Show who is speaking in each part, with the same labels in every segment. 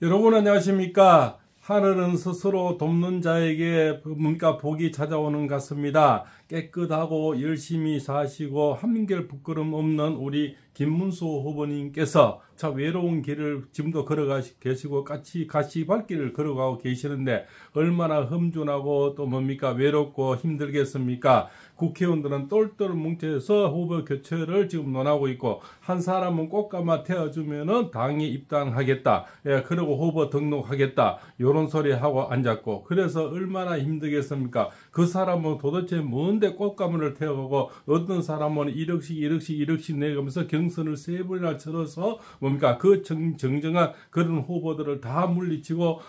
Speaker 1: 여러분 안녕하십니까? 하늘은 스스로 돕는 자에게 뭔가 복이 찾아오는 것 같습니다. 깨끗하고 열심히 사시고 한결 부끄럼 없는 우리 김문수 후보님께서 참 외로운 길을 지금도 걸어가시고 같이 가시밭길을 걸어가고 계시는데 얼마나 험준하고 또 뭡니까 외롭고 힘들겠습니까? 국회의원들은 똘똘 뭉쳐서 후보 교체를 지금 논하고 있고 한 사람은 꽃가마 태워주면은 당에 입당하겠다. 예, 그리고 후보 등록하겠다. 요런 소리 하고 앉았고 그래서 얼마나 힘들겠습니까? 그 사람은 도대체 뭔데 꽃가마를 태워가고 어떤 사람은 1억씩 내가면서 경선을 3번이나 치러서 뭡니까 그 정정한 그런 후보들을 다 물리치고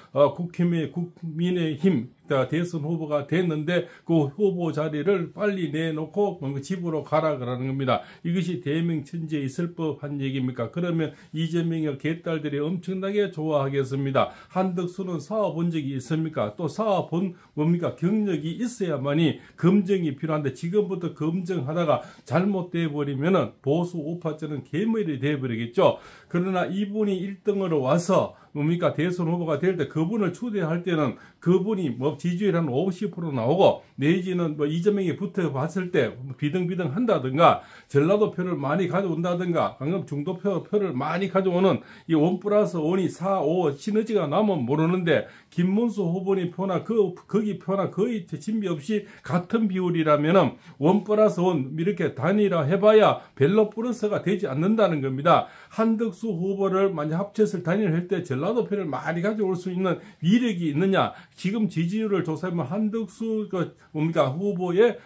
Speaker 1: 국민의힘 대선 후보가 됐는데 그 후보 자리를 빨리 내놓고 집으로 가라 그러는 겁니다. 이것이 대명천지에 있을 법한 얘기입니까? 그러면 이재명의 개딸들이 엄청나게 좋아하겠습니다. 한덕수는 싸워본 적이 있습니까? 또 싸워본 뭡니까? 경력이 있어야만이 검증이 필요한데 지금부터 검증하다가 잘못돼 버리면은 보수 우파처럼 개머리 돼 버리겠죠. 그러나 이분이 1등으로 와서 뭡니까 대선 후보가 될 때 그분을 추대할 때는 그분이 뭐 지지율 한 50% 나오고 내지는 뭐 이재명이 붙어봤을 때 비등비등 한다든가 전라도 표를 많이 가져온다든가 방금 중도 표를 많이 가져오는 이 1+1이 4, 5 시너지가 나면 모르는데 김문수 후보님 표나 거기 표나 거의 진비 없이 같은 비율이라면은 1+1 이렇게 단위라 해봐야 별로 플러스가 되지 않는다는 겁니다. 한덕수 후보를 만약 합쳐서 단위를 할 때 전라도 표를 많이 가져올 수 있는 위력이 있느냐? 지금 지지율을 조사하면 한덕수 후보의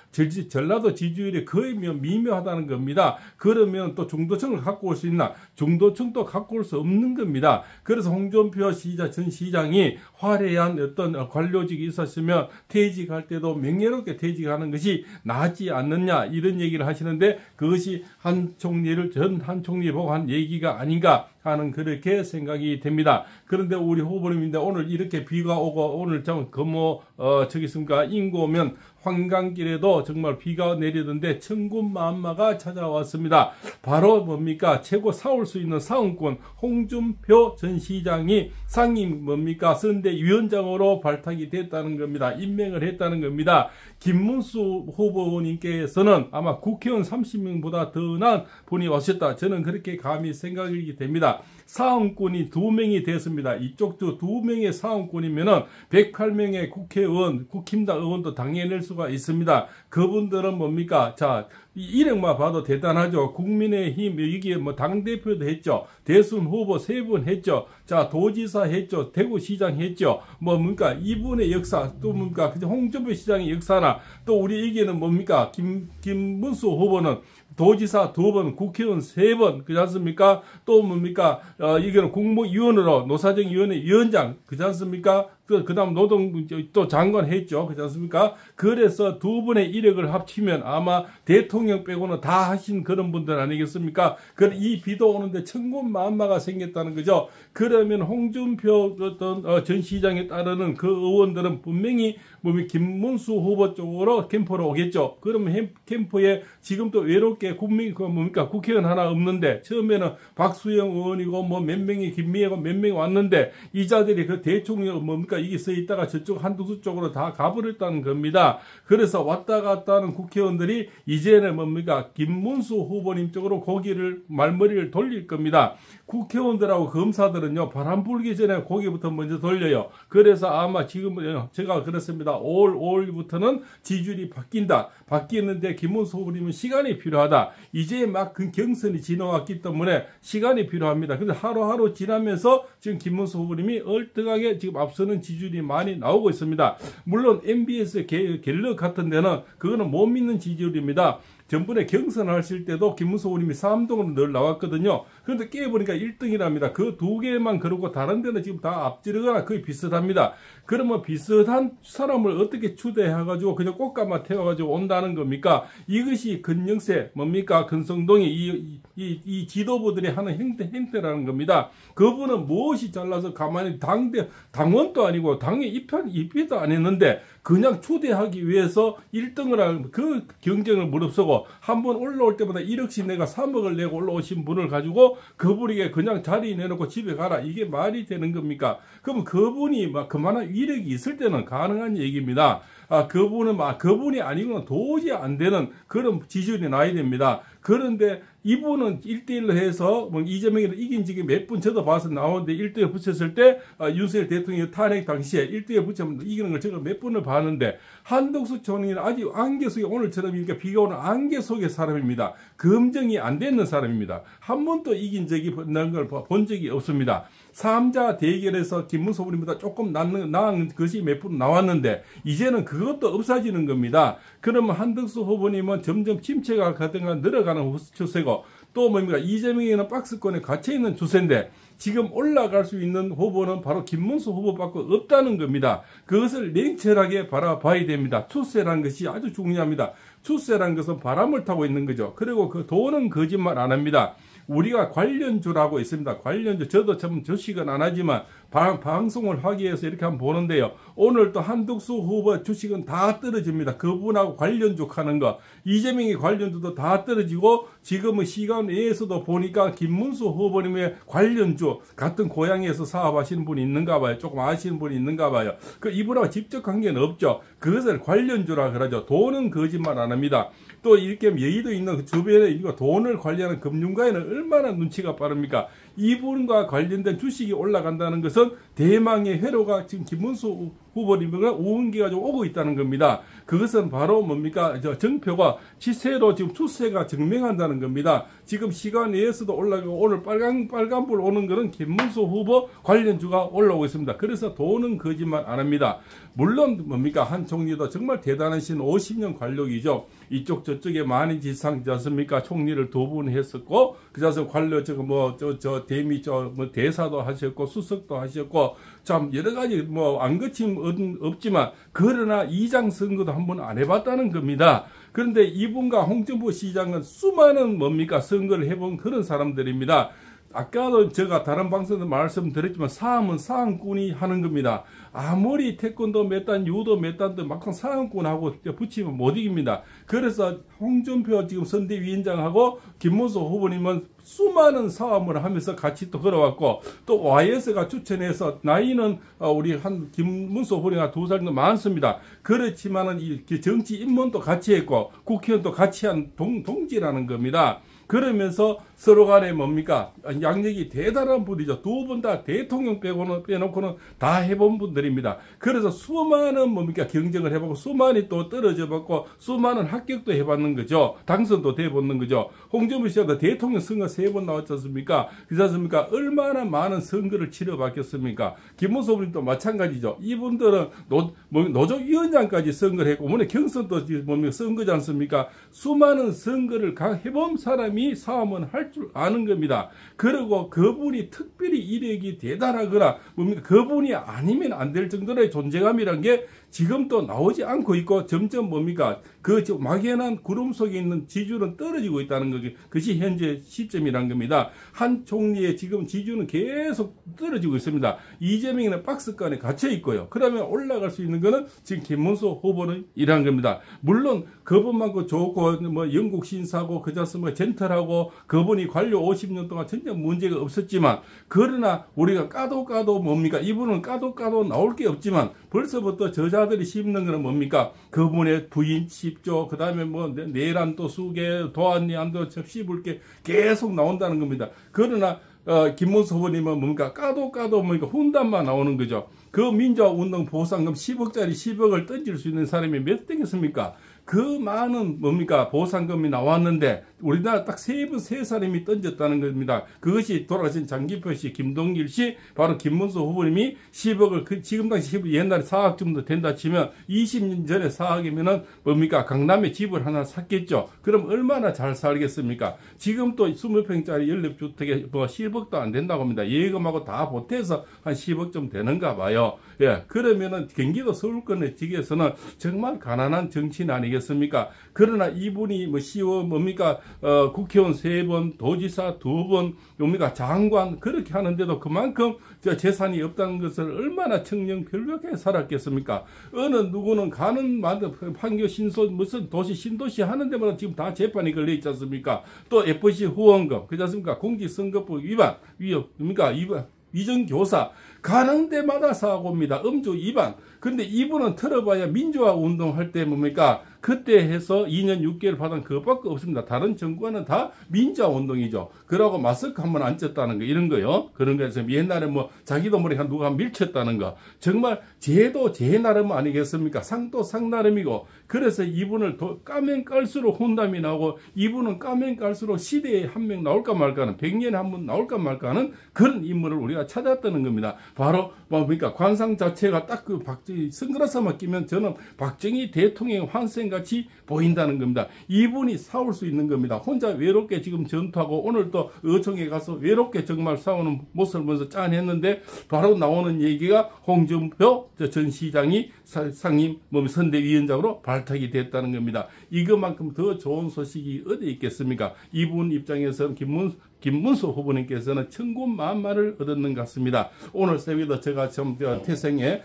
Speaker 1: 전라도 지지율이 거의 미묘하다는 겁니다. 그러면 또 중도층을 갖고 올 수 있나? 중도층도 갖고 올 수 없는 겁니다. 그래서 홍준표 전 시장이 화려한 어떤 관료직이 있었으면 퇴직할 때도 명예롭게 퇴직하는 것이 낫지 않느냐 이런 얘기를 하시는데 그것이 한 총리 보고 한 얘기가 아닌가 하는 그렇게 생각이 됩니다. 그런데 우리 후보님인데 오늘 이렇게 비가 오고 오늘 인구 오면 황강길에도 정말 비가 내리던데 천군만마가 찾아왔습니다. 바로 뭡니까 최고 싸울 수 있는 싸움꾼 홍준표 전 시장이 상임 선대위원장으로 발탁이 됐다는 겁니다. 임명을 했다는 겁니다. 김문수 후보님께서는 아마 국회의원 30명보다 더 난 분이 오셨다. 저는 그렇게 감히 생각이 됩니다. 사원권이 2명이 됐습니다. 이쪽도 2명의 사원권이면은 108명의 국회의원, 국힘당 의원도 당해낼 수가 있습니다. 그분들은 뭡니까? 자, 이력만 봐도 대단하죠. 국민의힘, 이게 뭐 당대표도 했죠. 대선 후보 3분 했죠. 자, 도지사 했죠. 대구시장 했죠. 뭡니까? 이분의 역사, 또 뭡니까? 홍준표 시장의 역사나, 또 우리 얘기는 뭡니까? 김문수 후보는 도지사 2번, 국회의원 3번, 그렇지 않습니까? 또 뭡니까? 이거는 국무위원으로 노사정위원회 위원장, 그렇지 않습니까? 그 다음 또 장관 했죠. 그렇지 않습니까? 그래서 2분의 이력을 합치면 아마 대통령 빼고는 다 하신 그런 분들 아니겠습니까? 이 비도 오는데 천군만마가 생겼다는 거죠. 그러면 홍준표 전 시장에 따르는 그 의원들은 분명히 김문수 후보 쪽으로 캠프로 오겠죠. 그러면 캠프에 지금 또 외롭게 국회의원 하나 없는데 처음에는 박수영 의원이고 몇 명이 김미애고 몇 명이 왔는데 이 자들이 그 대통령 이게 써 있다가 저쪽 한두수 쪽으로 다 가버렸다는 겁니다. 그래서 왔다 갔다 하는 국회의원들이 이제는 김문수 후보님 쪽으로 말머리를 돌릴 겁니다. 국회의원들하고 검사들은요, 바람 불기 전에 고개부터 먼저 돌려요. 그래서 아마 지금 제가 그렇습니다. 5월부터는 지지율이 바뀌는데 김문수 후보님은 시간이 필요하다. 이제 막 경선이 지나왔기 때문에 시간이 필요합니다. 근데 하루하루 지나면서 지금 김문수 후보님이 얼등하게 지금 앞서는 지지율이 많이 나오고 있습니다. 물론 MBS 갤럽 같은 데는 그거는 못 믿는 지지율입니다. 전번에 경선하실 때도 김문수 후보님이 3등으로 늘 나왔거든요. 그런데 깨보니까 1등이랍니다. 그 2개만 그러고 다른 데는 지금 다 앞지르거나 거의 비슷합니다. 그러면 비슷한 사람을 어떻게 추대해가지고 그냥 꽃가마 태워가지고 온다는 겁니까? 이것이 근영세 근성동이 이 지도부들이 하는 행태라는 겁니다. 그분은 무엇이 잘나서 가만히 당원도 아니고 당에 입회도 안 했는데 그냥 추대하기 위해서 1등을 하는 그 경쟁을 무릅쓰고 한 번 올라올 때마다 1억씩 내가 3억을 내고 올라오신 분을 가지고 해놓고 그분에게 그냥 자리 내놓고 집에 가라. 이게 말이 되는 겁니까? 그럼 그분이 막 그만한 위력이 있을 때는 가능한 얘기입니다. 그분이 아니고는 도저히 안 되는 그런 지지율이 나야 됩니다. 그런데 이분은 1대1로 해서 뭐 이재명이를 이긴 적이 몇 분 저도 봐서 나오는데 1대1 붙였을 때 윤석열 대통령 탄핵 당시에 1대1 붙이면 이기는 걸 제가 몇 분을 봤는데 한덕수 총리는 아직 안개 속에 오늘처럼 이렇게 비가 오는 안개 속의 사람입니다. 검증이 안 되는 사람입니다. 한 번도 이긴 적이 있는 걸 본 적이 없습니다. 3자 대결에서 김문수 후보님보다 조금 나은 것이 몇 분 나왔는데 이제는 그것도 없어지는 겁니다. 그러면 한덕수 후보님은 점점 침체가 가든가 늘어가는 추세고 또 뭡니까 이재명에는 박스권에 갇혀있는 추세인데 지금 올라갈 수 있는 후보는 바로 김문수 후보밖에 없다는 겁니다. 그것을 냉철하게 바라봐야 됩니다. 추세라는 것이 아주 중요합니다. 추세라는 것은 바람을 타고 있는 거죠. 그리고 그 돈은 거짓말 안 합니다. 우리가 관련주라고 있습니다. 관련주. 저도 참 주식은 안 하지만 방송을 하기 위해서 이렇게 한번 보는데요. 오늘 또 한덕수 후보 주식은 다 떨어집니다. 그분하고 관련주 하는 거. 이재명의 관련주도 다 떨어지고 지금은 시간 내에서도 보니까 김문수 후보님의 관련주 같은 고향에서 사업하시는 분이 있는가 봐요. 조금 아시는 분이 있는가 봐요. 이분하고 직접 관계는 없죠. 그것을 관련주라 그러죠. 돈은 거짓말 안 합니다. 또 이렇게 여의도 있는 주변에 돈을 관리하는 금융가에는 얼마나 눈치가 빠릅니까? 이분과 관련된 주식이 올라간다는 것은 대망의 회로가 지금 김문수 후보님과 오은기가 좀 오고 있다는 겁니다. 그것은 바로 뭡니까? 정표가 시세로 지금 추세가 증명한다는 겁니다. 지금 시간 내에서도 올라가고 오늘 빨간불 오는 거는 김문수 후보 관련주가 올라오고 있습니다. 그래서 돈은 거짓말 안 합니다. 물론 뭡니까? 한 총리도 정말 대단하신 50년 관력이죠. 이쪽 저쪽에 많이 지상지 않습니까? 총리를 2분 했었고 그래서 관료 대사도 하셨고 수석도 하셨고 참 여러 가지 안 거침 없지만 그러나 이장 선거도 한번 안 해봤다는 겁니다. 그런데 이분과 홍준표 시장은 수많은 선거를 해본 그런 사람들입니다. 아까도 제가 다른 방송에서 말씀드렸지만 싸움은 싸움꾼이 하는 겁니다. 아무리 태권도 몇 단, 유도 몇 단도 막상 싸움꾼하고 붙이면 못 이깁니다. 그래서 홍준표 지금 선대위원장하고 김문수 후보님은 수많은 싸움을 하면서 같이 또 걸어왔고 또 YS가 추천해서 나이는 우리 김문수 후보님과 2살 정도 많습니다. 그렇지만은 이 정치 입문도 같이 했고 국회의원도 같이 한 동지라는 겁니다. 그러면서 서로 간에 양력이 대단한 분이죠. 2분 다 대통령 빼놓고는 다 해본 분들입니다. 그래서 수많은 경쟁을 해보고 수많이 또 떨어져 봤고 수많은 합격도 해봤는 거죠. 당선도 돼봤는 거죠. 홍준표 씨도 대통령 선거 3번 나왔지 않습니까? 그렇지 않습니까? 얼마나 많은 선거를 치러봤겠습니까? 김문수 후보님도 마찬가지죠. 이분들은 노조위원장까지 선거를 했고 오늘 경선도 선거지 않습니까? 수많은 선거를 해본 사람이 싸움은 할 줄 아는 겁니다. 그리고 그분이 특별히 이력이 대단하거나 그분이 아니면 안 될 정도의 존재감이란 게 지금 또 나오지 않고 있고 점점 그 막연한 구름 속에 있는 지지율은 떨어지고 있다는 것이 현재 시점이란 겁니다. 한 총리의 지금 지지율은 계속 떨어지고 있습니다. 이재명이는 박스권에 갇혀 있고요. 그러면 올라갈 수 있는 거는 지금 김문수 후보는 이란 겁니다. 물론 그분만큼 좋고 영국 신사고 그자스뭐 젠틀하고 그분이 관료 50년 동안 전혀 문제가 없었지만 그러나 우리가 까도 이분은 까도 나올 게 없지만 벌써부터 저자들이 씹는 거는 그분의 부인 씹죠. 그 다음에 내란 또 수계 도안리 안도 씹을 게 계속 나온다는 겁니다. 그러나 김문수 후보님은 까도 훈단만 나오는 거죠. 그 민주화운동 보상금 10억짜리 10억을 던질 수 있는 사람이 몇 등이겠습니까? 그 많은 보상금이 나왔는데 우리나라 딱 3사람이 던졌다는 겁니다. 그것이 돌아가신 장기표 씨, 김동길 씨, 바로 김문수 후보님이 10억을 지금 당시 10억 옛날에 4억 정도 된다 치면 20년 전에 4억이면은 강남에 집을 하나 샀겠죠. 그럼 얼마나 잘 살겠습니까? 지금 또 20평짜리 연립주택에 10억도 안 된다고 합니다. 예금하고 다 보태서 한 10억 좀 되는가 봐요. 예, 그러면은 경기도 서울권의 지역에서는 정말 가난한 정치인 아니겠습니까? 아니겠습니까? 그러나 이분이 뭐 시의원 뭡니까 국회의원 3번, 도지사 2번, 뭡니까 장관 그렇게 하는데도 그만큼 재산이 없다는 것을 얼마나 청렴벽하게 살았겠습니까? 어느 누구는 가는 판교 신소 무슨 도시 신도시 하는 데마다 지금 다 재판이 걸려 있지 않습니까? 또 FC 후원금 그렇지 않습니까? 공직선거법 위반 위정교사 가는 데마다 사고입니다. 음주 위반. 근데 이분은 틀어봐야 민주화 운동할 때 뭡니까? 그때 해서 2년 6개월 받은 그것밖에 없습니다. 다른 정부와는 다 민주화 운동이죠. 그러고 마스크 한 번 안 쪘다는 거 이런 거요. 그런 거에서 옛날에 뭐 자기도 모르게 누가 밀쳤다는 거. 정말 죄도 제 나름 아니겠습니까? 상도 상 나름이고 그래서 이분을 까면 깔수록 혼담이 나오고 이분은 까면 깔수록 시대에 한 명 나올까 말까는 100년에 한 번 나올까 말까는 그런 인물을 우리가 찾았다는 겁니다. 바로 뭡니까? 관상 자체가 딱 그 박정희 선글라스만 끼면 저는 박정희 대통령의 환생같이 보인다는 겁니다. 이분이 싸울 수 있는 겁니다. 혼자 외롭게 지금 전투하고 오늘 또 어청에 가서 외롭게 정말 싸우는 모습을 보면서 짠했는데 바로 나오는 얘기가 홍준표 전 시장이 상임 선대위원장으로 발탁이 됐다는 겁니다. 이것만큼 더 좋은 소식이 어디 있겠습니까? 이분 입장에서는 김문수 후보님께서는 천군만마를 얻었는 것 같습니다. 오늘 새벽에도 제가 좀 태생에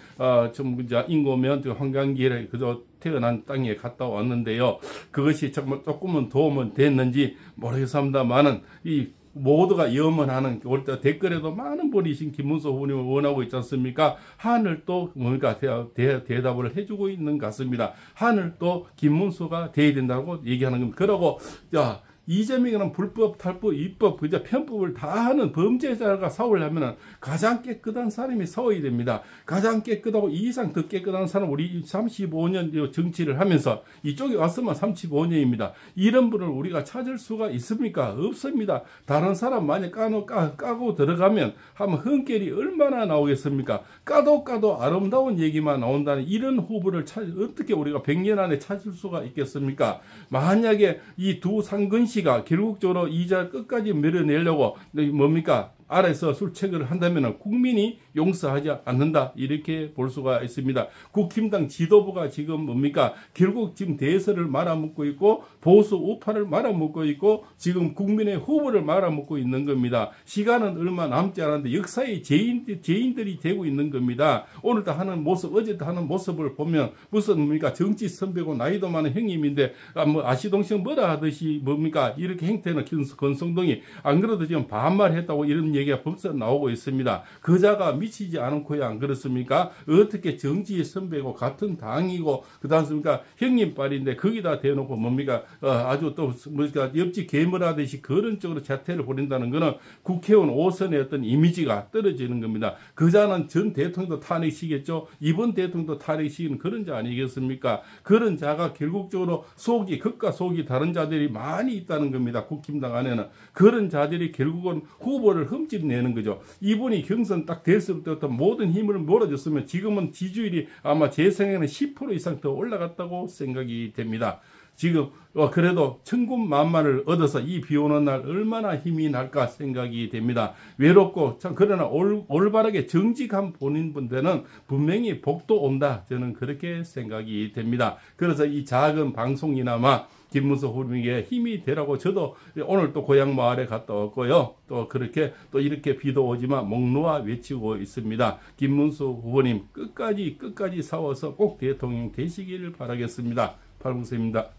Speaker 1: 인고면 황강길에 그저 태어난 땅에 갔다 왔는데요. 그것이 정말 조금은 도움은 됐는지 모르겠습니다만은 이 모두가 염원하는 댓글에도 많은 분이 김문수 후보님을 원하고 있지 않습니까? 하늘도 뭡니까 대답을 해주고 있는 것 같습니다. 하늘도 김문수가 돼야 된다고 얘기하는 겁니다. 그러고 이재명이는 불법, 탈법, 입법, 그저 편법을 다 하는 범죄자가 싸우려면 가장 깨끗한 사람이 싸워야 됩니다. 가장 깨끗하고 이 이상 더 깨끗한 사람 우리 35년 정치를 하면서 이쪽에 왔으면 35년입니다. 이런 분을 우리가 찾을 수가 있습니까? 없습니다. 다른 사람 만약 까고 들어가면 한번 흥결이 얼마나 나오겠습니까? 까도 아름다운 얘기만 나온다는 이런 후보를 어떻게 우리가 100년 안에 찾을 수가 있겠습니까? 만약에 이 두 상근씨가 결국적으로 이자 끝까지 밀어내려고 뭡니까? 아래서 술책을 한다면 국민이 용서하지 않는다 이렇게 볼 수가 있습니다. 국힘당 지도부가 지금 뭡니까? 결국 지금 대선을 말아먹고 있고 보수 우파를 말아먹고 있고 지금 국민의 후보를 말아먹고 있는 겁니다. 시간은 얼마 남지 않았는데 역사의 죄인들이 되고 있는 겁니다. 오늘도 하는 모습 어제도 하는 모습을 보면 무슨 뭡니까? 정치 선배고 나이도 많은 형님인데 아시동생 뭐라 하듯이 뭡니까? 이렇게 행태는 권성동이 안 그래도 지금 반말했다고 이런 얘기가 벌써 나오고 있습니다. 그자가 미치지 않고야 안 그렇습니까? 어떻게 정치의 선배고 같은 당이고 그다음습니까? 형님빨인데 거기다 대놓고 뭡니까? 아주 또 뭡니까? 옆집 괴물하듯이 그런 쪽으로 자태를 벌인다는 것은 국회의원 5선의 어떤 이미지가 떨어지는 겁니다. 그자는 전 대통령도 탄핵시겠죠. 이번 대통령도 탄핵시키는 그런 자 아니겠습니까? 그런 자가 결국적으로 극과 속이 다른 자들이 많이 있다는 겁니다. 국힘당 안에는 그런 자들이 결국은 후보를 흠집내는 거죠. 이분이 경선 딱 됐을 때부터 모든 힘을 몰아줬으면 지금은 지지율이 아마 제 생각에는 10% 이상 더 올라갔다고 생각이 됩니다. 지금 그래도 천군만마를 얻어서 이 비오는 날 얼마나 힘이 날까 생각이 됩니다. 외롭고 참 그러나 올바르게 정직한 본인분들은 분명히 복도 온다. 저는 그렇게 생각이 됩니다. 그래서 이 작은 방송이나마 김문수 후보님에게 힘이 되라고 저도 오늘 또 고향 마을에 갔다 왔고요. 또 그렇게 또 이렇게 비도 오지만 목 놓아 외치고 있습니다. 김문수 후보님 끝까지 싸워서 꼭 대통령 되시기를 바라겠습니다. 팔봉수입니다.